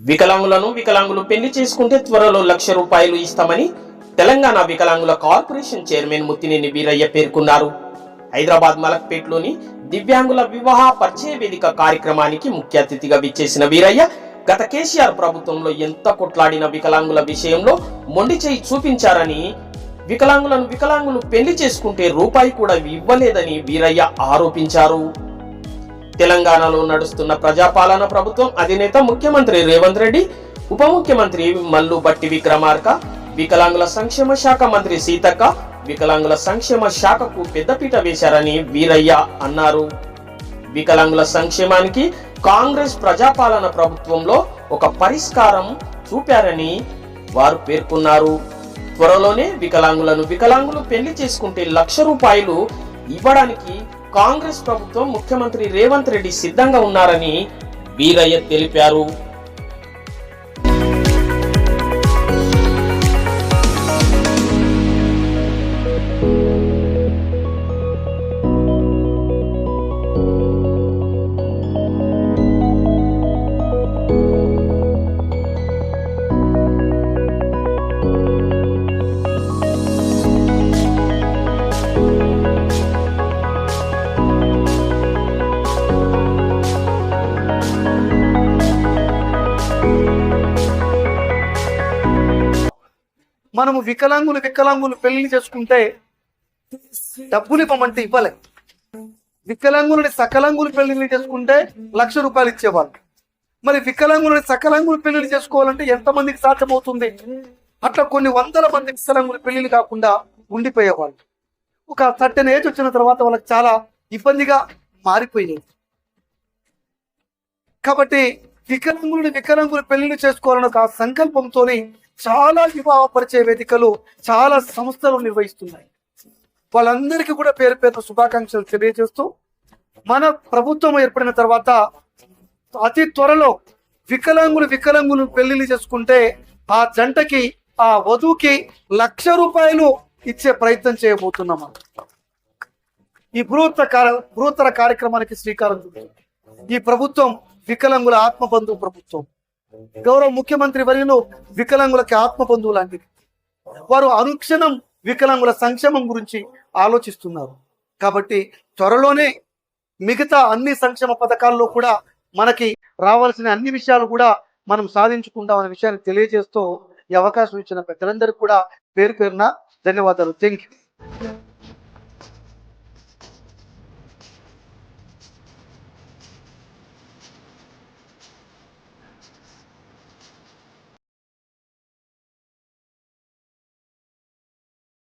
వికలాంగులు పెళ్లి చేసుకుంటే త్వరలో ₹1,00,000 ఇస్తామని తెలంగాణ వికలాంగుల కార్పొరేషన్ చైర్మన్ ముత్తినేని వీరయ్య పేర్కొన్నారు. హైదరాబాద్ మలక్పేట్లోని దివ్యాంగుల వివాహ పరిచయ వేదిక కార్యక్రమానికి ముఖ్య అతిథిగా విచ్చేసిన వీరయ్య గత కేసీఆర్ ప్రభుత్వంలో ఎంత కొట్లాడిన వికలాంగుల విషయంలో మొండి చేయి చూపించారని, వికలాంగులు పెళ్లి చేసుకుంటే రూపాయి కూడా ఇవ్వలేదని వీరయ్య ఆరోపించారు. తెలంగాణలో నడుస్తున్న ప్రజాపాలన ప్రభుత్వం అధినేత ముఖ్యమంత్రి రేవంత్ రెడ్డి, ఉప ముఖ్యమంత్రి మల్లు బట్టి విక్రమార్క, వికలాంగుల సంక్షేమ శాఖ మంత్రి సీతక్క వికలాంగుల సంక్షేమ శాఖకు పెద్దపీట వేశారని వీరయ్య అన్నారు. వికలాంగుల సంక్షేమానికి కాంగ్రెస్ ప్రజాపాలన ప్రభుత్వంలో ఒక పరిష్కారం చూపారని వారు పేర్కొన్నారు. త్వరలోనే వికలాంగులు పెళ్లి చేసుకుంటే ₹1,00,000 ఇవ్వడానికి కాంగ్రెస్ ప్రభుత్వం ముఖ్యమంత్రి రేవంత్ రెడ్డి సిద్ధంగా ఉన్నారని వీరయ్య తెలిపారు. మనము వికలాంగులు పెళ్లి చేసుకుంటే డబ్బులు ఇవ్వమంటే ఇవ్వలే. సకలాంగులు పెళ్లి చేసుకుంటే ₹1,00,000 ఇచ్చేవాళ్ళు. మరి సకలాంగులు పెళ్లి చేసుకోవాలంటే ఎంతమందికి సాధ్యమవుతుంది? అట్లా కొన్ని వందల మంది వికలాంగులు పెళ్లిళ్ళు కాకుండా ఉండిపోయేవాళ్ళు. ఒక సర్టెన్ ఏజ్ వచ్చిన తర్వాత వాళ్ళకి చాలా ఇబ్బందిగా మారిపోయింది. కాబట్టి వికలాంగులు పెళ్లిళ్ళు చేసుకోవాలని ఒక సంకల్పంతో చాలా వివాహ పరిచయ వేదికలు చాలా సంస్థలు నిర్వహిస్తున్నాయి. వాళ్ళందరికీ కూడా పేరు పేరు శుభాకాంక్షలు తెలియజేస్తూ, మన ప్రభుత్వం ఏర్పడిన తర్వాత అతి త్వరలో వికలాంగులు పెళ్లిళ్ళు చేసుకుంటే ఆ జంటకి, ఆ వధువుకి ₹1,00,000 ఇచ్చే ప్రయత్నం చేయబోతున్నాం. ఈ బృహత్తర కార్యక్రమానికి శ్రీకారం చుట్టాం. ఈ ప్రభుత్వం వికలాంగుల ఆత్మబంధు ప్రభుత్వం. గౌరవ ముఖ్యమంత్రి వర్యులు వికలాంగులకి ఆత్మబంధువు లాంటిది. వారు అనుక్షణం వికలాంగుల సంక్షేమం గురించి ఆలోచిస్తున్నారు. కాబట్టి త్వరలోనే మిగతా అన్ని సంక్షేమ పథకాల్లో కూడా మనకి రావాల్సిన అన్ని విషయాలు కూడా మనం సాధించుకుంటాం అనే విషయాన్ని తెలియజేస్తూ ఈ అవకాశం ఇచ్చిన పెద్దలందరికీ కూడా పేరు పేరున ధన్యవాదాలు. Thank you.